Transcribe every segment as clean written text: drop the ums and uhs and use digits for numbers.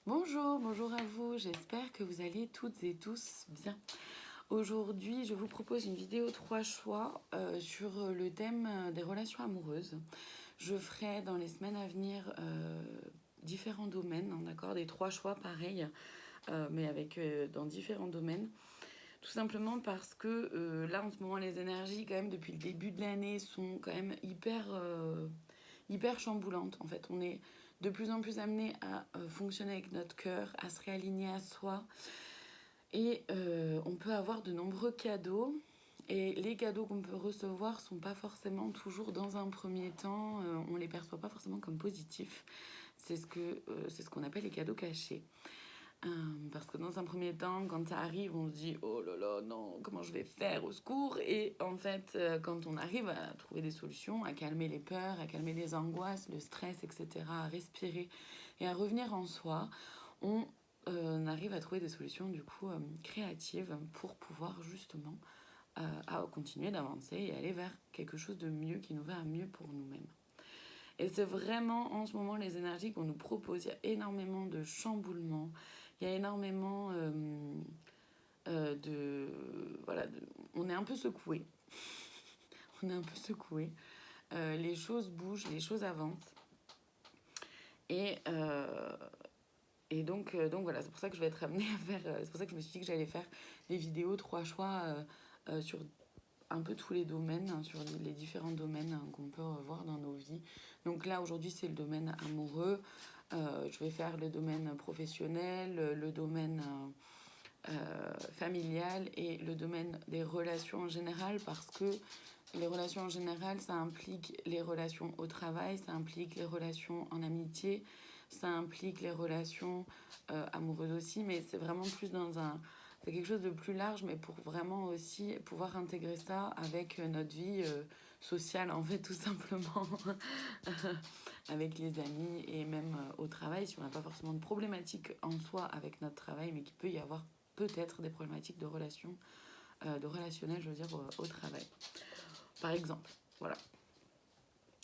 Bonjour, bonjour à vous, j'espère que vous allez toutes et tous bien. Aujourd'hui, je vous propose une vidéo 3 choix sur le thème des relations amoureuses. Je ferai dans les semaines à venir différents domaines, hein, d'accord, des 3 choix pareils, mais avec dans différents domaines. Tout simplement parce que là, en ce moment, les énergies, quand même, depuis le début de l'année, sont quand même hyper chamboulantes. En fait, on est de plus en plus amené à fonctionner avec notre cœur, à se réaligner à soi. Et on peut avoir de nombreux cadeaux. Et les cadeaux qu'on peut recevoir sont pas forcément toujours dans un premier temps, on les perçoit pas forcément comme positifs. C'est ce qu'on appelle les cadeaux cachés. Parce que dans un premier temps, quand ça arrive, on se dit oh là là, non, comment je vais faire, au secours. Et en fait, quand on arrive à trouver des solutions, à calmer les peurs, à calmer les angoisses, le stress, etc., à respirer et à revenir en soi, on arrive à trouver des solutions du coup créatives pour pouvoir justement à continuer d'avancer et aller vers quelque chose de mieux qui nous va à mieux pour nous-mêmes. Et c'est vraiment en ce moment les énergies qu'on nous propose. Il y a énormément de chamboulements, il y a énormément de... Voilà, on est un peu secoué. On est un peu secoué. Les choses bougent, les choses avancent. Et, euh, donc voilà, c'est pour ça que je vais être amenée à faire... c'est pour ça que je me suis dit que j'allais faire des vidéos 3 choix sur un peu tous les domaines, hein, sur les différents domaines hein, qu'on peut voir dans nos vies. Donc là, aujourd'hui, c'est le domaine amoureux. Je vais faire le domaine professionnel, le domaine familial et le domaine des relations en général, parce que les relations en général, ça implique les relations au travail, ça implique les relations en amitié, ça implique les relations amoureuses aussi, mais c'est vraiment plus dans un... C'est quelque chose de plus large, mais pour vraiment aussi pouvoir intégrer ça avec notre vie sociale, en fait, tout simplement, avec les amis et même au travail, si on n'a pas forcément de problématiques en soi avec notre travail, mais qu'il peut y avoir peut-être des problématiques de relations, de relationnel, je veux dire, au travail. Par exemple, voilà.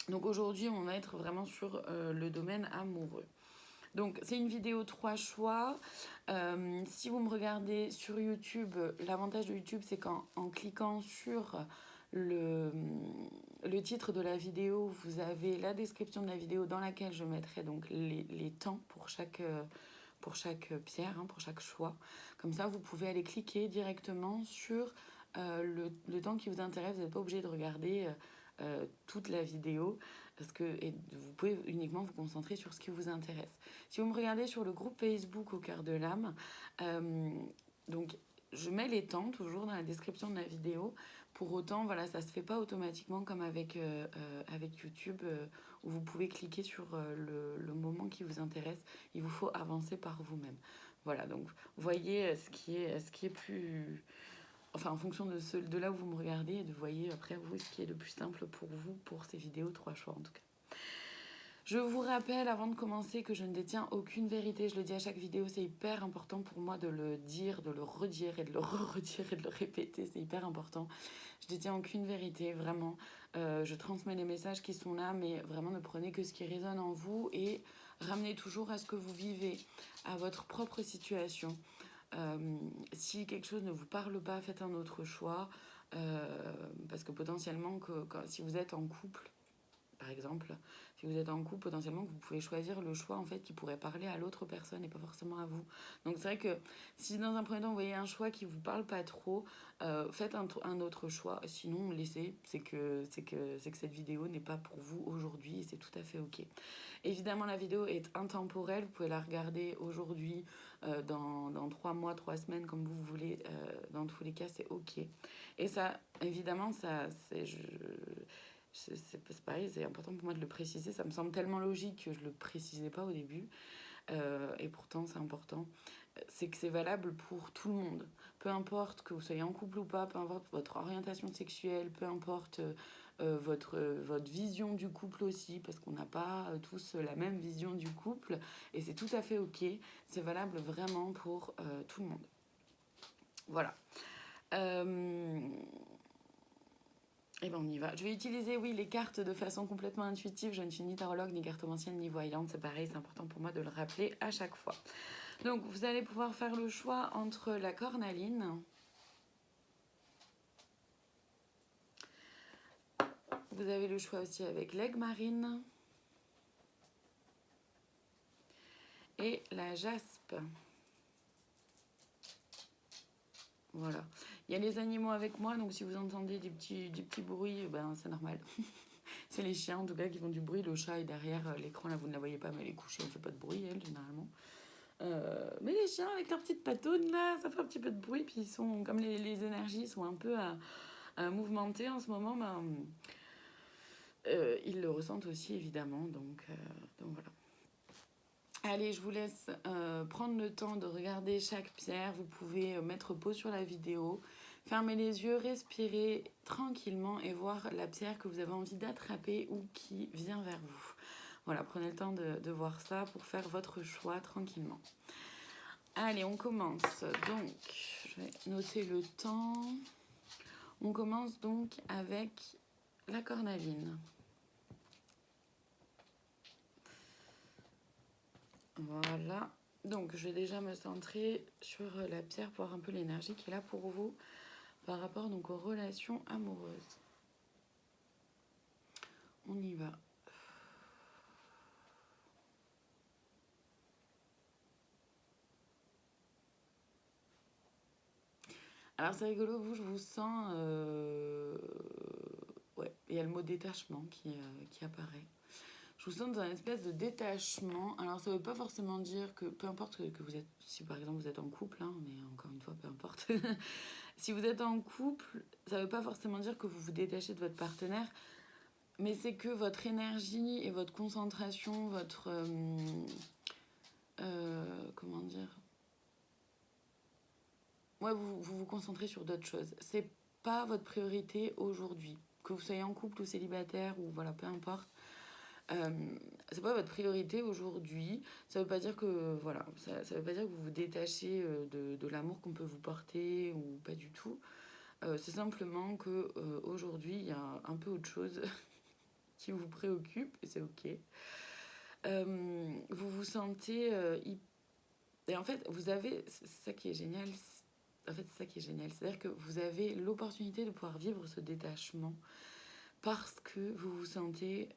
Donc aujourd'hui, on va être vraiment sur le domaine amoureux. Donc c'est une vidéo 3 choix. Si vous me regardez sur YouTube, l'avantage de YouTube, c'est qu'en cliquant sur le, le titre de la vidéo, vous avez la description de la vidéo dans laquelle je mettrai donc les temps pour chaque pierre, hein, pour chaque choix. Comme ça, vous pouvez aller cliquer directement sur le temps qui vous intéresse. Vous n'êtes pas obligé de regarder toute la vidéo parce que vous pouvez uniquement vous concentrer sur ce qui vous intéresse. Si vous me regardez sur le groupe Facebook Au Cœur de l'âme, donc je mets les temps toujours dans la description de la vidéo. Pour autant, voilà, ça se fait pas automatiquement comme avec YouTube où vous pouvez cliquer sur le moment qui vous intéresse. Il vous faut avancer par vous-même. Voilà, donc voyez ce qui est plus... Enfin, en fonction de là où vous me regardez, et de voyez après vous ce qui est le plus simple pour vous, pour ces vidéos 3 choix en tout cas. Je vous rappelle avant de commencer que je ne détiens aucune vérité, je le dis à chaque vidéo, c'est hyper important pour moi de le dire, de le redire et de le redire et de le répéter, c'est hyper important. Je détiens aucune vérité, vraiment. Je transmets les messages qui sont là, mais vraiment ne prenez que ce qui résonne en vous et ramenez toujours à ce que vous vivez, à votre propre situation. Si quelque chose ne vous parle pas, faites un autre choix, parce que potentiellement, si vous êtes en couple, par exemple, si vous êtes en couple, potentiellement, vous pouvez choisir le choix en fait qui pourrait parler à l'autre personne et pas forcément à vous. Donc c'est vrai que si dans un premier temps vous voyez un choix qui vous parle pas trop, faites un autre choix. Sinon, laissez. C'est que cette vidéo n'est pas pour vous aujourd'hui et c'est tout à fait ok. Évidemment, la vidéo est intemporelle. Vous pouvez la regarder aujourd'hui, dans 3 mois, 3 semaines, comme vous voulez. Dans tous les cas, c'est ok. Et ça, évidemment, ça, c'est pareil, c'est important pour moi de le préciser. Ça me semble tellement logique que je ne le précisais pas au début. Et pourtant, c'est important. C'est que c'est valable pour tout le monde. Peu importe que vous soyez en couple ou pas, peu importe votre orientation sexuelle, peu importe votre vision du couple aussi, parce qu'on n'a pas tous la même vision du couple. Et c'est tout à fait ok. C'est valable vraiment pour tout le monde. Voilà. Et ben on y va. Je vais utiliser, oui, les cartes de façon complètement intuitive. Je ne suis ni tarologue, ni cartomancienne, ni voyante. C'est pareil, c'est important pour moi de le rappeler à chaque fois. Donc, vous allez pouvoir faire le choix entre la cornaline. Vous avez le choix aussi avec l'aigle marine. Et la jaspe. Voilà. Il y a les animaux avec moi, donc si vous entendez des petits bruits, ben c'est normal. C'est les chiens en tout cas qui font du bruit. Le chat est derrière l'écran, là vous ne la voyez pas, mais elle est couchée, elle ne fait pas de bruit, elle, généralement. Mais les chiens avec leurs petites patounes là, ça fait un petit peu de bruit. Puis ils sont, comme les énergies sont un peu à mouvementer en ce moment, ben, ils le ressentent aussi évidemment. Donc voilà. Allez, je vous laisse prendre le temps de regarder chaque pierre. Vous pouvez mettre pause sur la vidéo, fermer les yeux, respirer tranquillement et voir la pierre que vous avez envie d'attraper ou qui vient vers vous. Voilà, prenez le temps de voir ça pour faire votre choix tranquillement. Allez, on commence. Donc, je vais noter le temps. On commence donc avec la cornaline. Voilà. Donc, je vais déjà me centrer sur la pierre pour voir un peu l'énergie qui est là pour vous par rapport donc aux relations amoureuses. On y va. Alors, c'est rigolo, vous, je vous sens... Ouais, il y a le mot détachement qui apparaît. Je vous sens dans une espèce de détachement. Alors, ça ne veut pas forcément dire que, peu importe que vous êtes, si par exemple vous êtes en couple, hein, mais encore une fois, peu importe. Si vous êtes en couple, ça ne veut pas forcément dire que vous vous détachez de votre partenaire, mais c'est que votre énergie et votre concentration, votre... comment dire? Ouais, vous concentrez sur d'autres choses. C'est pas votre priorité aujourd'hui. Que vous soyez en couple ou célibataire, ou voilà, peu importe. C'est pas votre priorité aujourd'hui. Ça veut pas dire que voilà, ça veut pas dire que vous vous détachez de l'amour qu'on peut vous porter ou pas du tout. C'est simplement que aujourd'hui il y a un peu autre chose qui vous préoccupe et c'est ok. Vous vous sentez et en fait vous avez, c'est ça qui est génial. En fait, c'est ça qui est génial, c'est-à-dire que vous avez l'opportunité de pouvoir vivre ce détachement parce que vous vous sentez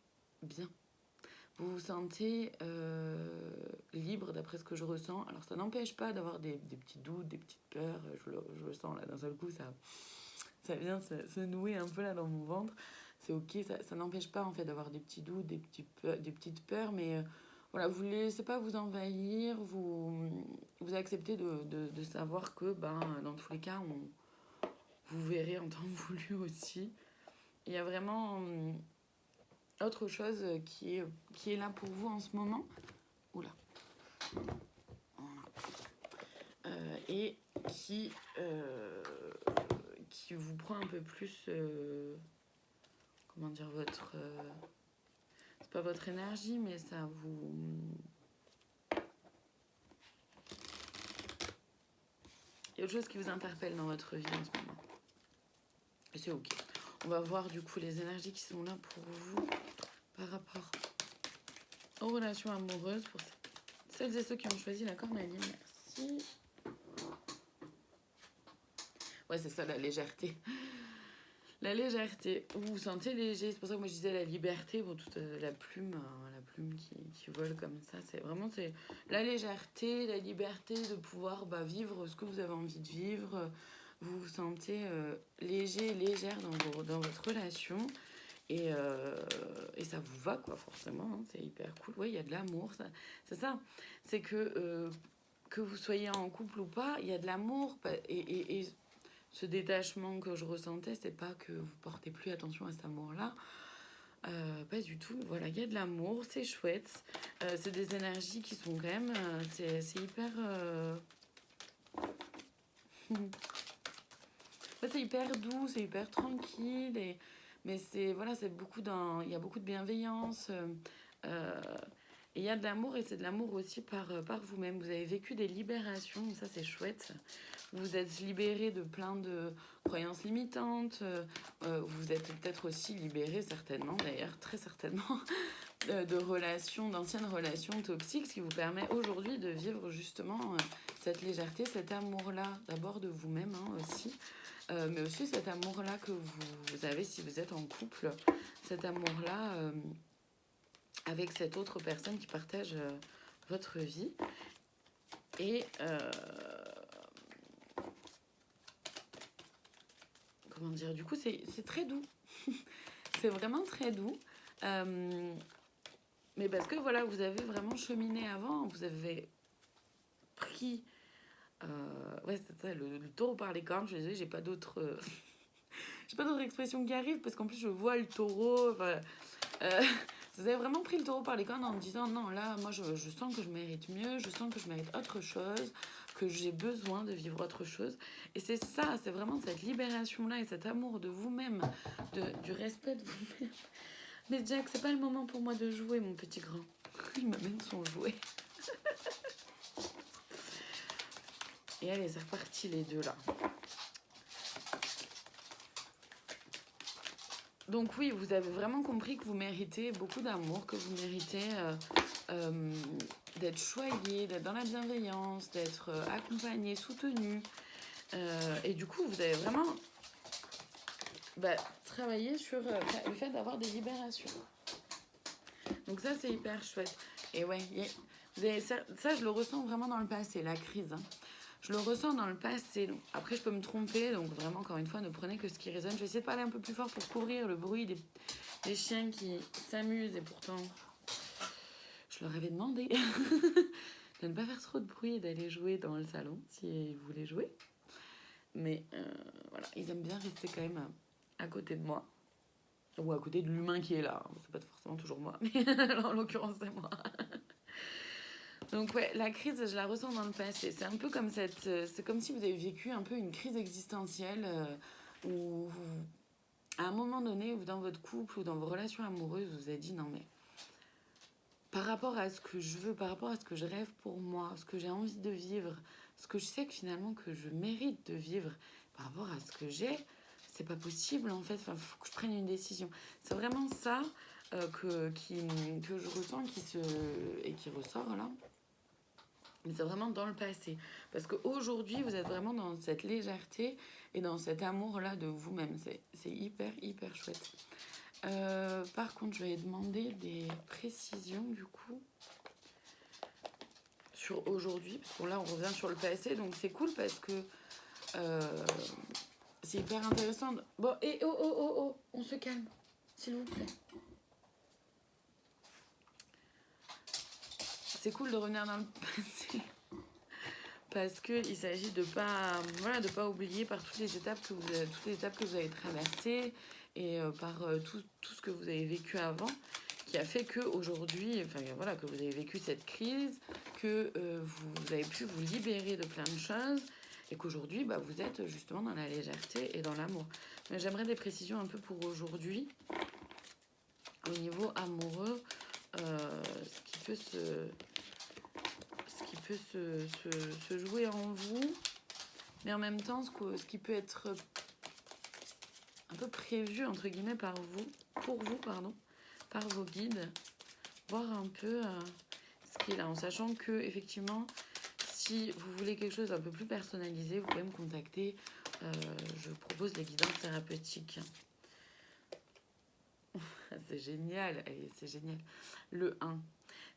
bien. Vous vous sentez libre d'après ce que je ressens. Alors ça n'empêche pas d'avoir des petits doutes, des petites peurs. Je le sens là d'un seul coup, ça vient se nouer un peu là dans mon ventre. C'est ok, ça n'empêche pas en fait d'avoir des petits doutes, des petites peurs, mais voilà, vous ne les laissez pas vous envahir, vous acceptez de savoir que ben, dans tous les cas, vous verrez en temps voulu aussi. Il y a vraiment autre chose qui est là pour vous en ce moment. Oula. Et qui vous prend un peu plus... comment dire, votre... c'est pas votre énergie, mais ça vous... Il y a autre chose qui vous interpelle dans votre vie en ce moment. Et c'est ok. On va voir du coup les énergies qui sont là pour vous par rapport aux relations amoureuses pour celles et ceux qui ont choisi la cornaline. Merci. Ouais, c'est ça, la légèreté. La légèreté. Vous vous sentez léger. C'est pour ça que moi je disais la liberté. Bon, toute la plume qui vole comme ça. C'est vraiment la légèreté, la liberté de pouvoir vivre ce que vous avez envie de vivre. Vous vous sentez léger, légère dans votre relation. Et ça vous va, quoi, forcément. Hein, c'est hyper cool. Oui, il y a de l'amour. C'est ça. C'est que vous soyez en couple ou pas, il y a de l'amour. Et ce détachement que je ressentais, c'est pas que vous portez plus attention à cet amour-là. Pas du tout. Voilà, il y a de l'amour, c'est chouette. C'est des énergies qui sont quand même... c'est hyper... En fait, c'est hyper doux, c'est hyper tranquille. Mais c'est... Voilà, c'est beaucoup dans... Il y a beaucoup de bienveillance. Et il y a de l'amour, et c'est de l'amour aussi par vous-même. Vous avez vécu des libérations, ça c'est chouette. Vous êtes libéré de plein de croyances limitantes. Vous êtes peut-être aussi libéré, certainement, d'ailleurs, très certainement, de relations, d'anciennes relations toxiques, ce qui vous permet aujourd'hui de vivre justement cette légèreté, cet amour-là, d'abord de vous-même aussi, mais aussi cet amour-là que vous avez si vous êtes en couple, cet amour-là avec cette autre personne qui partage votre vie. Et comment dire, du coup c'est très doux. C'est vraiment très doux. Mais parce que voilà, vous avez vraiment cheminé avant, vous avez pris... ouais, c'est ça, le taureau par les cornes. Je suis désolée, j'ai pas d'autres expressions qui arrivent, parce qu'en plus je vois le taureau. Enfin, vous avez vraiment pris le taureau par les cornes en me disant non, là, moi je sens que je mérite mieux, je sens que je mérite autre chose, que j'ai besoin de vivre autre chose. Et c'est ça, c'est vraiment cette libération-là et cet amour de vous-même, du respect de vous-même. Mais Jack, c'est pas le moment pour moi de jouer, mon petit grand. Il m'amène son jouet. Et allez, c'est reparti les deux là. Donc oui, vous avez vraiment compris que vous méritez beaucoup d'amour, que vous méritez d'être choyé, d'être dans la bienveillance, d'être accompagné, soutenu. Et du coup, vous avez vraiment travaillé sur le fait d'avoir des libérations. Donc ça, c'est hyper chouette. Et ouais, ça, je le ressens vraiment dans le passé, la crise. Je le ressens dans le passé. Donc, après, je peux me tromper. Donc vraiment, encore une fois, ne prenez que ce qui résonne. Je vais essayer de parler un peu plus fort pour couvrir le bruit des chiens qui s'amusent. Et pourtant, je leur avais demandé de ne pas faire trop de bruit et d'aller jouer dans le salon s'ils voulaient jouer. Mais voilà, ils aiment bien rester quand même à côté de moi. Ou à côté de l'humain qui est là. C'est pas forcément toujours moi, mais en l'occurrence, c'est moi. Donc ouais, la crise, je la ressens dans le passé. C'est un peu comme c'est comme si vous avez vécu un peu une crise existentielle où à un moment donné, dans votre couple ou dans vos relations amoureuses, vous vous êtes dit non mais par rapport à ce que je veux, par rapport à ce que je rêve pour moi, ce que j'ai envie de vivre, ce que je sais que finalement que je mérite de vivre, par rapport à ce que j'ai, c'est pas possible en fait. Enfin, faut que je prenne une décision. C'est vraiment ça que je ressens et qui ressort là. Mais c'est vraiment dans le passé. Parce qu'aujourd'hui, vous êtes vraiment dans cette légèreté et dans cet amour-là de vous-même. C'est hyper, hyper chouette. Par contre, je vais demander des précisions, du coup, sur aujourd'hui. Parce que là, on revient sur le passé. Donc, c'est cool parce que c'est hyper intéressant. Bon, et oh, on se calme, s'il vous plaît. C'est cool de revenir dans le passé. Parce qu'il s'agit de pas oublier par toutes les étapes que vous avez traversées et par tout ce que vous avez vécu avant, qui a fait qu'aujourd'hui, que vous avez vécu cette crise, que vous avez pu vous libérer de plein de choses et qu'aujourd'hui, vous êtes justement dans la légèreté et dans l'amour. Mais j'aimerais des précisions un peu pour aujourd'hui, au niveau amoureux, ce qui peut se jouer en vous, mais en même temps ce qui peut être un peu prévu entre guillemets par vos guides, voir un peu ce qu'il a, en sachant que effectivement si vous voulez quelque chose d'un peu plus personnalisé, vous pouvez me contacter. Je propose les guidances thérapeutiques. C'est génial, c'est génial. Le 1.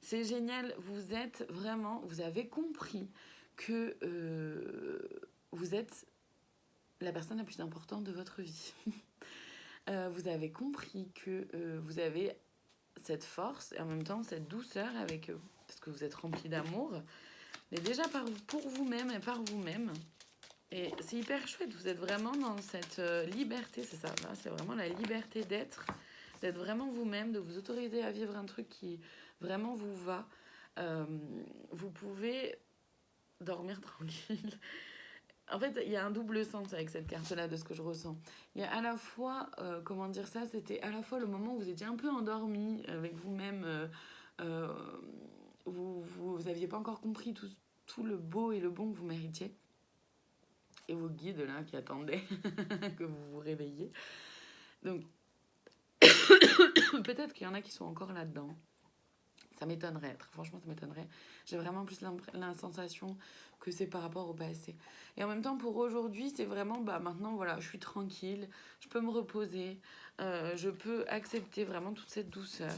C'est génial, vous avez compris que vous êtes la personne la plus importante de votre vie. Vous avez compris que vous avez cette force et en même temps cette douceur avec eux, parce que vous êtes rempli d'amour, mais déjà pour vous-même et par vous-même. Et c'est hyper chouette, vous êtes vraiment dans cette liberté, c'est ça, là, c'est vraiment la liberté d'être vraiment vous-même, de vous autoriser à vivre un truc qui vraiment vous va. Vous pouvez dormir tranquille. En fait, il y a un double sens avec cette carte-là de ce que je ressens. Il y a à la fois, c'était à la fois le moment où vous étiez un peu endormi avec vous-même, euh, vous aviez pas encore compris tout le beau et le bon que vous méritiez. Et vos guides là qui attendaient que vous vous réveilliez. Donc, peut-être qu'il y en a qui sont encore là-dedans. Ça m'étonnerait, très franchement, ça m'étonnerait. J'ai vraiment plus la sensation que c'est par rapport au passé. Et en même temps, pour aujourd'hui, c'est vraiment, maintenant, voilà, je suis tranquille, je peux me reposer, je peux accepter vraiment toute cette douceur.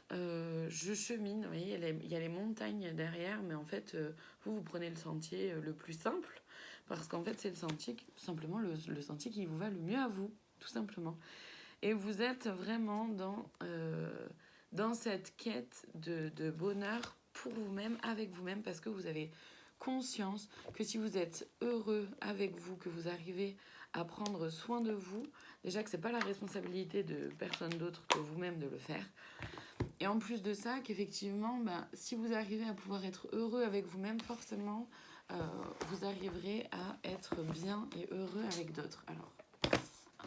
Je chemine, vous voyez, il y a les montagnes derrière, mais en fait, vous prenez le sentier le plus simple, parce qu'en fait, c'est le sentier, simplement le sentier qui vous va le mieux à vous, tout simplement. Et vous êtes vraiment dans cette quête de bonheur pour vous-même, avec vous-même, parce que vous avez conscience que si vous êtes heureux avec vous, que vous arrivez à prendre soin de vous, déjà que c'est pas la responsabilité de personne d'autre que vous-même de le faire. Et en plus de ça, qu'effectivement, si vous arrivez à pouvoir être heureux avec vous-même, forcément, vous arriverez à être bien et heureux avec d'autres. Alors,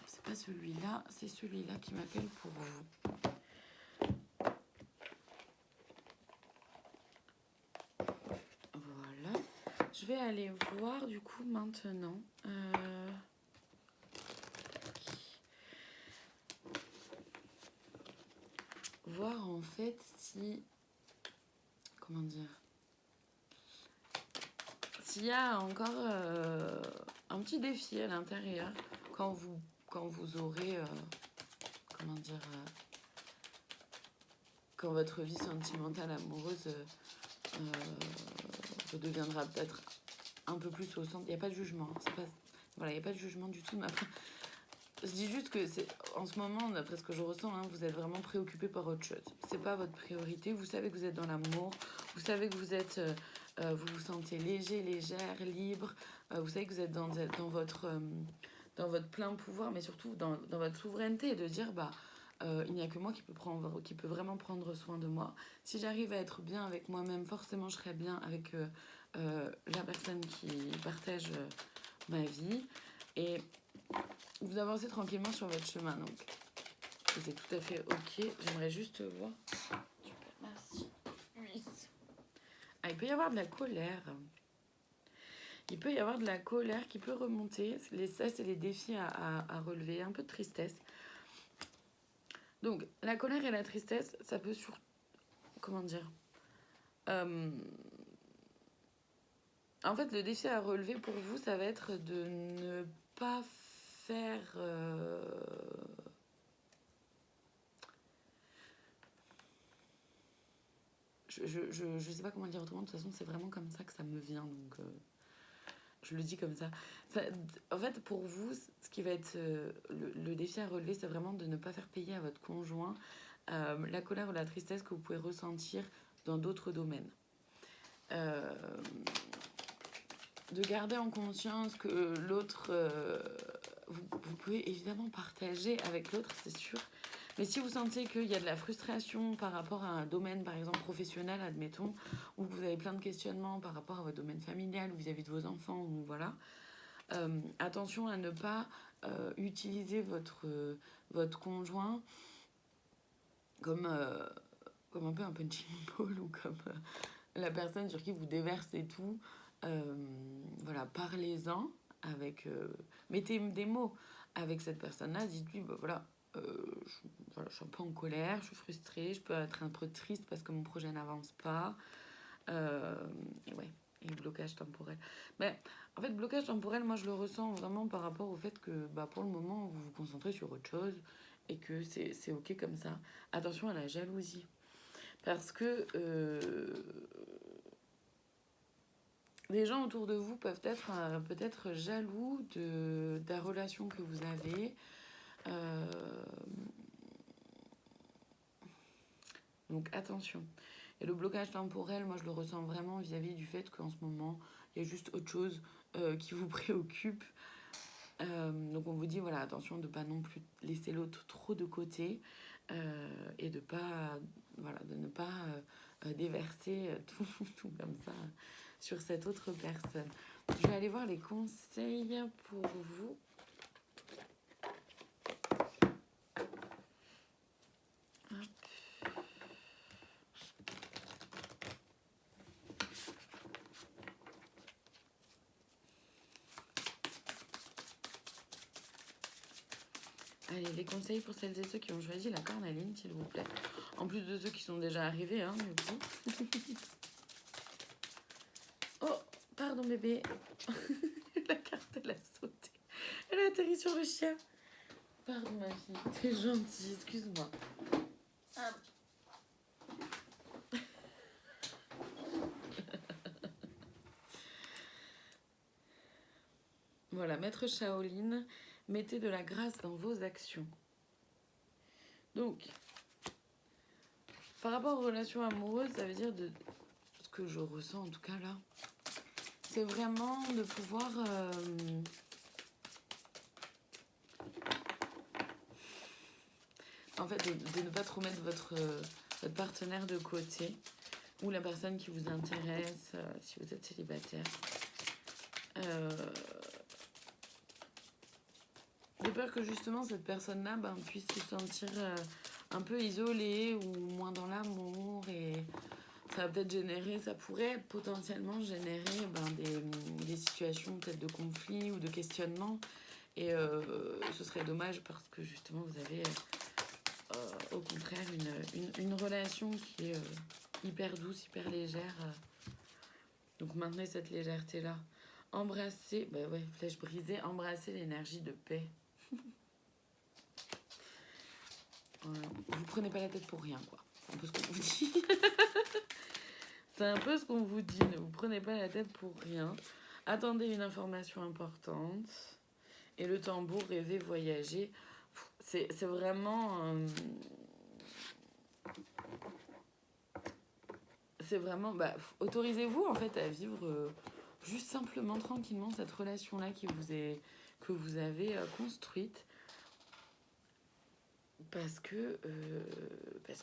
c'est pas celui-là, c'est celui-là qui m'appelle pour vous. Voilà. Je vais aller voir du coup maintenant. Voir en fait si... Comment dire, s'il y a encore un petit défi à l'intérieur quand vous aurez... comment dire... quand votre vie sentimentale, amoureuse deviendra peut-être un peu plus au centre. Il n'y a pas de jugement. Voilà, il n'y a pas de jugement du tout. Mais après, je dis juste que en ce moment, d'après ce que je ressens, vous êtes vraiment préoccupé par autre chose. C'est pas votre priorité. Vous savez que vous êtes dans l'amour. Vous savez que vous êtes, vous vous sentez léger, légère, libre. Vous savez que vous êtes dans votre plein pouvoir, mais surtout dans votre souveraineté, de dire il n'y a que moi qui peut vraiment prendre soin de moi. Si j'arrive à être bien avec moi-même, forcément je serai bien avec la personne qui partage ma vie. Et vous avancez tranquillement sur votre chemin, donc c'est tout à fait ok. J'aimerais juste voir. Super, merci. Oui. Il peut y avoir de la colère. Il peut y avoir de la colère qui peut remonter. Ça, c'est les défis à relever. Un peu de tristesse. Donc, la colère et la tristesse, ça peut comment dire en fait, le défi à relever pour vous, ça va être de ne pas faire... Je sais pas comment le dire autrement, de toute façon, c'est vraiment comme ça que ça me vient, donc je le dis comme ça. En fait, pour vous, ce qui va être le défi à relever, c'est vraiment de ne pas faire payer à votre conjoint la colère ou la tristesse que vous pouvez ressentir dans d'autres domaines. De garder en conscience que l'autre, vous pouvez évidemment partager avec l'autre, c'est sûr. Mais si vous sentez qu'il y a de la frustration par rapport à un domaine, par exemple professionnel, admettons, ou que vous avez plein de questionnements par rapport à votre domaine familial ou vis-à-vis de vos enfants, ou voilà, attention à ne pas utiliser votre conjoint comme un peu un punching ball ou comme la personne sur qui vous déversez tout. Voilà, parlez-en avec... mettez des mots avec cette personne-là, dites-lui, voilà, je suis un peu en colère, je suis frustrée, je peux être un peu triste parce que mon projet n'avance pas. Ouais, et blocage temporel. Mais en fait, blocage temporel, moi je le ressens vraiment par rapport au fait que pour le moment, vous vous concentrez sur autre chose et que c'est ok comme ça. Attention à la jalousie. Parce que les gens autour de vous peuvent être peut-être jaloux de la relation que vous avez. Donc attention. Et le blocage temporel, moi je le ressens vraiment vis-à-vis du fait qu'en ce moment, il y a juste autre chose qui vous préoccupe. Donc on vous dit, voilà, attention de ne pas non plus laisser l'autre trop de côté et de ne pas déverser tout comme ça sur cette autre personne. Je vais aller voir les conseils pour vous. Allez, les conseils pour celles et ceux qui ont choisi la cornaline, s'il vous plaît. En plus de ceux qui sont déjà arrivés, hein, du coup. Oh, pardon bébé. La carte, elle a sauté. Elle a atterri sur le chien. Pardon ma fille, t'es gentille, excuse-moi. Voilà, maître Shaolin, mettez de la grâce dans vos actions. Donc, par rapport aux relations amoureuses, ça veut dire de ce que je ressens en tout cas là, c'est vraiment de pouvoir en fait de ne pas trop mettre votre partenaire de côté ou la personne qui vous intéresse si vous êtes célibataire. De peur que justement cette personne-là puisse se sentir un peu isolée ou moins dans l'amour, et ça va peut-être générer, ça pourrait potentiellement générer des situations peut-être de conflit ou de questionnement, et ce serait dommage parce que justement vous avez au contraire une relation qui est hyper douce, hyper légère, donc maintenez cette légèreté-là. Embrassez, bah ouais, flèche brisée, embrassez l'énergie de paix. Vous prenez pas la tête pour rien, quoi. C'est un peu ce qu'on vous dit. C'est un peu ce qu'on vous dit. Ne vous prenez pas la tête pour rien. Attendez une information importante. Et le tambour, rêver, voyager. C'est vraiment... c'est vraiment... autorisez-vous, en fait, à vivre juste simplement, tranquillement, cette relation-là que vous avez construite. Parce que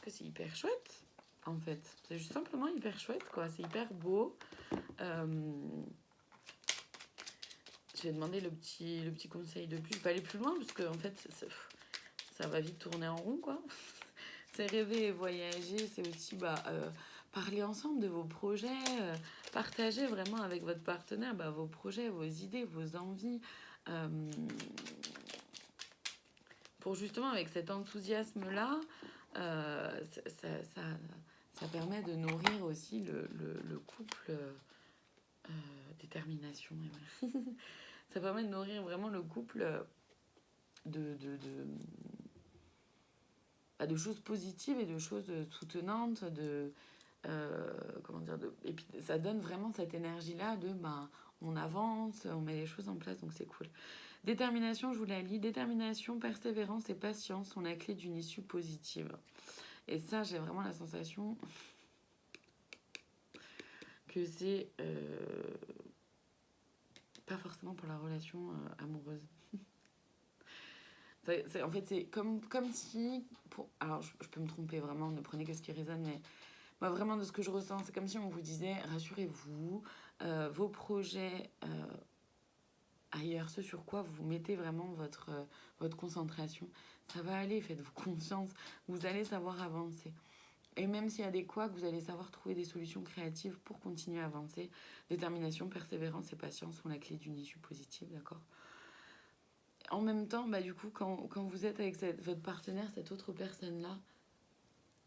c'est hyper chouette, en fait. C'est juste simplement hyper chouette, quoi. C'est hyper beau. Je vais demander le petit conseil de plus. Je vais pas aller plus loin, parce que en fait, ça va vite tourner en rond, quoi. C'est rêver et voyager. C'est aussi parler ensemble de vos projets. Partager vraiment avec votre partenaire vos projets, vos idées, vos envies. Pour justement, avec cet enthousiasme-là, ça permet de nourrir aussi le couple. Détermination. Ça permet de nourrir vraiment le couple de choses positives et de choses soutenantes. Et puis ça donne vraiment cette énergie-là de on avance, on met les choses en place, donc c'est cool. Détermination, je vous la lis. Détermination, persévérance et patience sont la clé d'une issue positive. Et ça, j'ai vraiment la sensation que c'est pas forcément pour la relation amoureuse. En fait, c'est comme si... alors, je peux me tromper, vraiment, ne prenez que ce qui résonne, mais moi, vraiment, de ce que je ressens, c'est comme si on vous disait, rassurez-vous, vos projets... ailleurs, ce sur quoi vous mettez vraiment votre concentration, ça va aller, faites-vous confiance, vous allez savoir avancer. Et même s'il y a des couacs, vous allez savoir trouver des solutions créatives pour continuer à avancer. Détermination, persévérance et patience sont la clé d'une issue positive, d'accord ? En même temps, du coup, quand vous êtes avec votre partenaire, cette autre personne-là,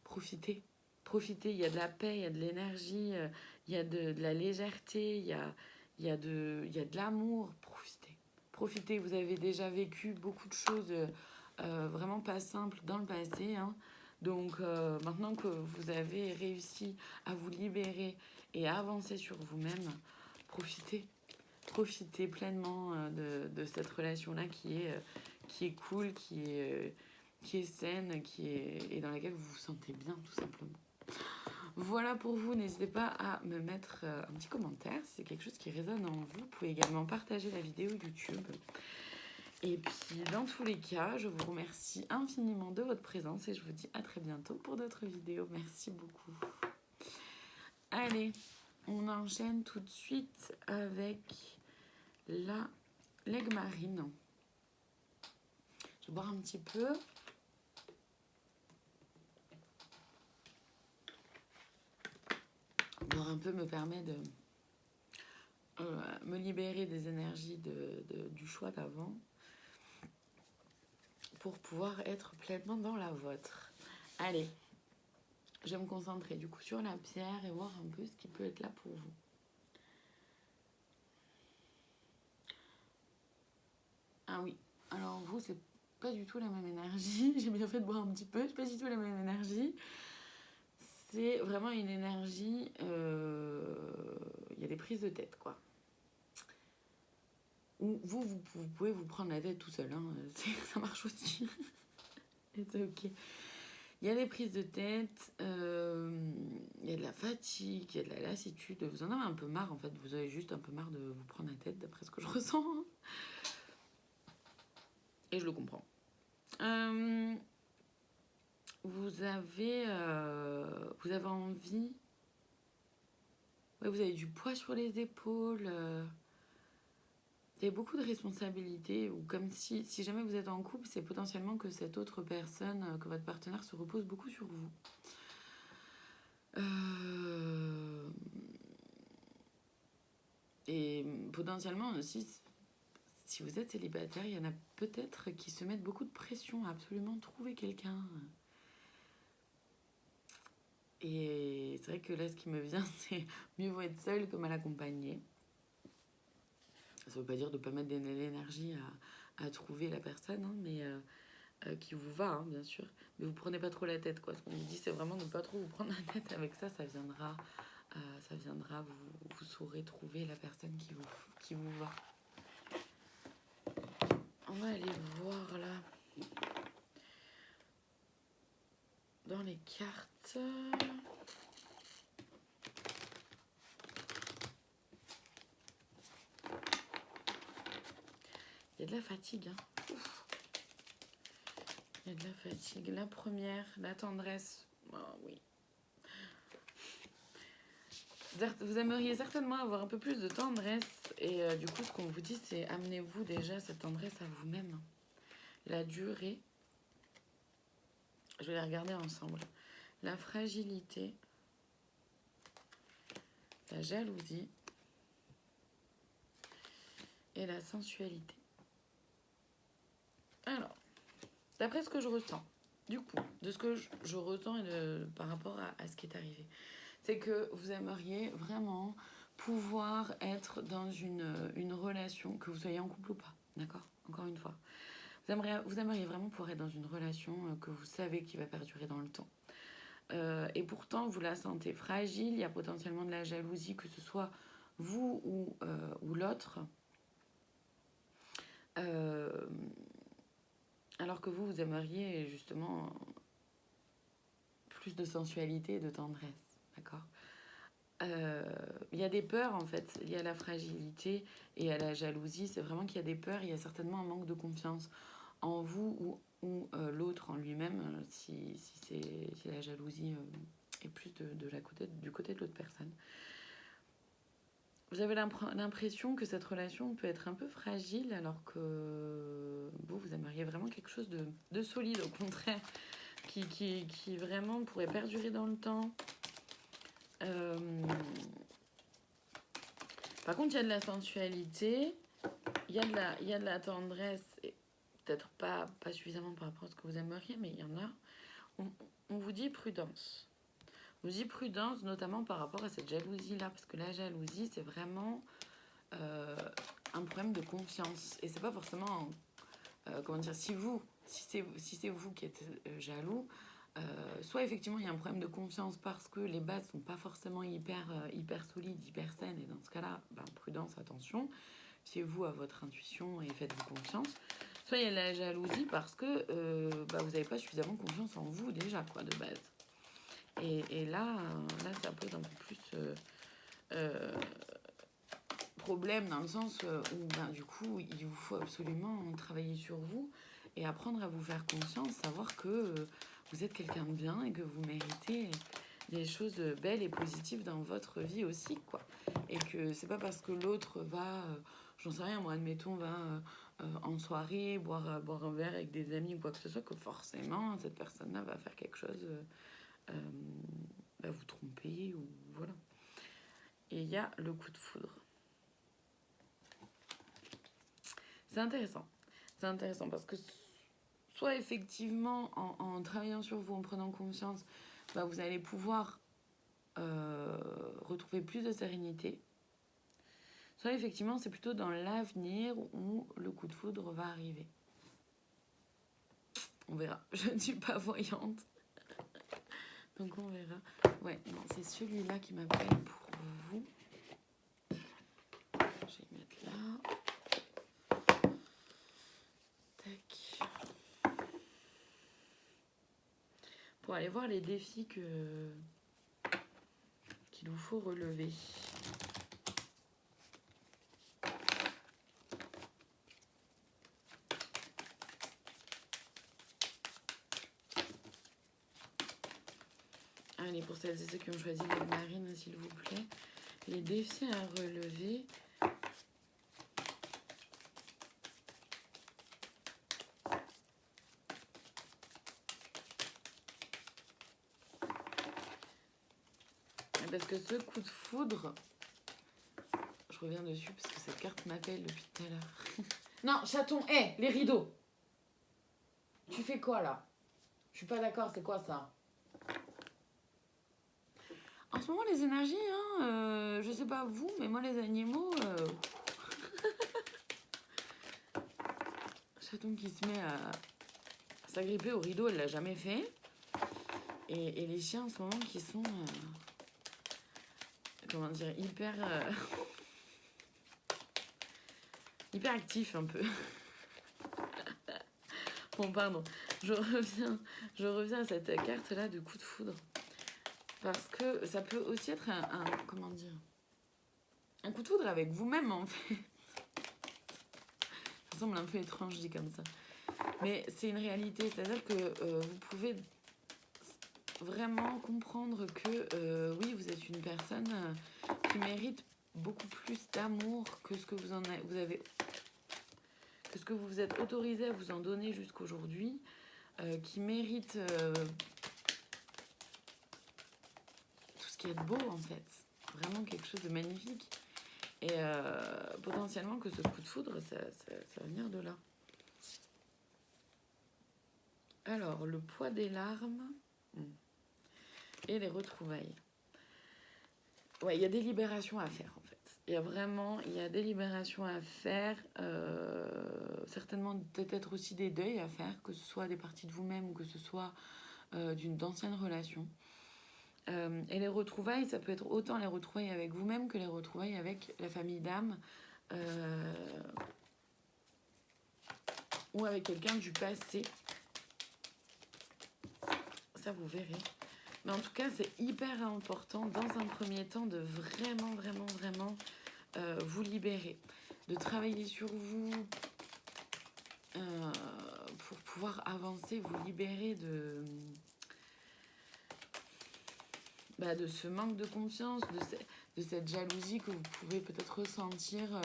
profitez. Profitez, il y a de la paix, il y a de l'énergie, il y a de la légèreté, il y a de l'amour. Profitez, vous avez déjà vécu beaucoup de choses vraiment pas simples dans le passé. Hein. Donc maintenant que vous avez réussi à vous libérer et à avancer sur vous-même, profitez pleinement de cette relation-là qui est cool, qui est saine, et dans laquelle vous vous sentez bien, tout simplement. Voilà pour vous, n'hésitez pas à me mettre un petit commentaire si c'est quelque chose qui résonne en vous. Vous pouvez également partager la vidéo YouTube. Et puis, dans tous les cas, je vous remercie infiniment de votre présence et je vous dis à très bientôt pour d'autres vidéos. Merci beaucoup. Allez, on enchaîne tout de suite avec l'aigle marine. Je vais boire un petit peu. Boire un peu me permet de me libérer des énergies du choix d'avant pour pouvoir être pleinement dans la vôtre. Allez, je vais me concentrer du coup sur la pierre et voir un peu ce qui peut être là pour vous. Ah oui, alors vous, c'est pas du tout la même énergie. J'ai bien fait de boire un petit peu, c'est pas du tout la même énergie. C'est vraiment une énergie... Il y a des prises de tête, quoi. Ou vous pouvez vous prendre la tête tout seul, hein. Ça marche aussi. Et c'est ok. Il y a des prises de tête, il y a de la fatigue, il y a de la lassitude. Vous en avez un peu marre, en fait. Vous avez juste un peu marre de vous prendre la tête, d'après ce que je ressens. Et je le comprends. Vous avez envie... Ouais, vous avez du poids sur les épaules. Vous avez beaucoup de responsabilités. Ou comme si jamais vous êtes en couple, c'est potentiellement que cette autre personne, que votre partenaire se repose beaucoup sur vous. Et potentiellement aussi, si vous êtes célibataire, il y en a peut-être qui se mettent beaucoup de pression à absolument trouver quelqu'un. Et c'est vrai que là, ce qui me vient, c'est mieux vaut être seul que mal accompagné. Ça veut pas dire de ne pas mettre de l'énergie à trouver la personne, hein, mais qui vous va, hein, bien sûr. Mais vous prenez pas trop la tête, quoi. Ce qu'on vous dit, c'est vraiment de ne pas trop vous prendre la tête avec ça. Ça viendra, vous saurez trouver la personne qui vous va. On va aller voir là dans les cartes. Il y a de la fatigue, hein. Ouf. Il y a de la fatigue. La première, la tendresse. Oh, oui. Vous aimeriez certainement avoir un peu plus de tendresse. Et du coup, ce qu'on vous dit, c'est amenez-vous déjà cette tendresse à vous-même. La durée. Je vais les regarder ensemble. La fragilité. La jalousie. Et la sensualité. Alors, d'après ce que je ressens, du coup, de ce que je ressens et par rapport à ce qui est arrivé, c'est que vous aimeriez vraiment pouvoir être dans une relation, que vous soyez en couple ou pas, d'accord? Encore une fois. Vous aimeriez vraiment pouvoir être dans une relation que vous savez qui va perdurer dans le temps. Et pourtant, vous la sentez fragile, il y a potentiellement de la jalousie, que ce soit vous ou l'autre. Alors que vous aimeriez justement plus de sensualité et de tendresse, d'accord? Il y a des peurs en fait liées à la fragilité et à la jalousie. C'est vraiment qu'il y a des peurs, il y a certainement un manque de confiance en vous ou l'autre en lui-même, si la jalousie est plus du côté de l'autre personne. Vous avez l'impression que cette relation peut être un peu fragile alors que vous aimeriez vraiment quelque chose de solide, au contraire, qui vraiment pourrait perdurer dans le temps. Par contre, il y a de la sensualité, il y a de la tendresse, et peut-être pas suffisamment par rapport à ce que vous aimeriez, mais il y en a. On vous dit prudence. On vous dit prudence, notamment par rapport à cette jalousie-là, parce que la jalousie, c'est vraiment un problème de confiance. Et c'est pas forcément, comment dire, si c'est vous qui êtes jaloux, soit effectivement il y a un problème de confiance parce que les bases sont pas forcément hyper solides, hyper saines, et dans ce cas-là, prudence, attention, fiez-vous à votre intuition et faites-vous confiance. Soit il y a la jalousie parce que vous n'avez pas suffisamment confiance en vous déjà, quoi, de base. Et là, ça pose un peu plus problème dans le sens où du coup, il vous faut absolument travailler sur vous et apprendre à vous faire confiance, savoir que vous êtes quelqu'un de bien et que vous méritez des choses belles et positives dans votre vie aussi, quoi. Et que c'est pas parce que l'autre va, j'en sais rien, moi, admettons, va en soirée boire un verre avec des amis ou quoi que ce soit, que forcément, cette personne-là va faire quelque chose, va vous tromper, ou voilà. Et il y a le coup de foudre. C'est intéressant parce que soit effectivement, en travaillant sur vous, en prenant confiance, bah, vous allez pouvoir retrouver plus de sérénité. Soit effectivement, c'est plutôt dans l'avenir où le coup de foudre va arriver. On verra. Je ne suis pas voyante. Donc on verra. Ouais, non, c'est celui-là qui m'appelle pour vous. Je vais le mettre là. Tac. Pour aller voir les défis qu'il vous faut relever. Allez, pour celles et ceux qui ont choisi les marines, s'il vous plaît. Les défis à relever. Parce que ce coup de foudre, je reviens dessus parce que cette carte m'appelle depuis tout à l'heure. Non, chaton, hé, les rideaux. Tu fais quoi là? Je suis pas d'accord, c'est quoi ça? En ce moment, les énergies, hein, je sais pas vous, mais moi, les animaux... Chaton qui se met à s'agripper au rideau, elle l'a jamais fait. Et les chiens, en ce moment, qui sont... comment dire, hyper actif un peu. Bon, pardon, je reviens à cette carte là de coup de foudre, parce que ça peut aussi être comment dire, un coup de foudre avec vous-même en fait. Ça semble un peu étrange dit comme ça, mais c'est une réalité, c'est-à-dire que vous pouvez vraiment comprendre que oui, vous êtes une personne qui mérite beaucoup plus d'amour que ce que vous avez, que ce que vous vous êtes autorisé à vous en donner jusqu'aujourd'hui, qui mérite tout ce qui est beau en fait, vraiment quelque chose de magnifique, et potentiellement que ce coup de foudre, ça va venir de là. Alors, le poids des larmes et les retrouvailles. Ouais, il y a des libérations à faire en fait. Il y a des libérations à faire, certainement peut-être aussi des deuils à faire, que ce soit des parties de vous-même ou que ce soit d'anciennes relations. Et les retrouvailles, ça peut être autant les retrouvailles avec vous-même que les retrouvailles avec la famille d'âme ou avec quelqu'un du passé. Ça, vous verrez. Mais en tout cas, c'est hyper important dans un premier temps de vraiment vous libérer, de travailler sur vous pour pouvoir avancer, vous libérer de ce manque de confiance, de cette jalousie que vous pouvez peut-être ressentir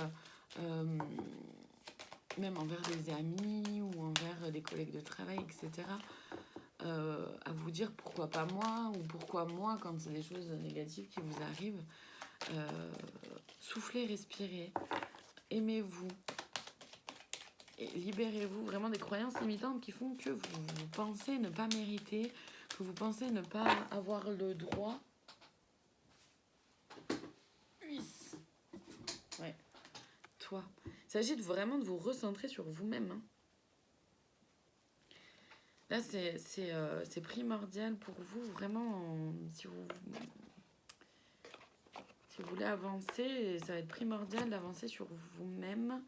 même envers des amis ou envers des collègues de travail, etc. À vous dire pourquoi pas moi, ou pourquoi moi quand c'est des choses négatives qui vous arrivent. Soufflez, respirez, aimez-vous et libérez-vous vraiment des croyances limitantes qui font que vous pensez ne pas mériter, que vous pensez ne pas avoir le droit. Ouais, toi. Il s'agit vraiment de vous recentrer sur vous-même, hein. Là, c'est primordial pour vous, vraiment, si vous voulez avancer, ça va être primordial d'avancer sur vous-même,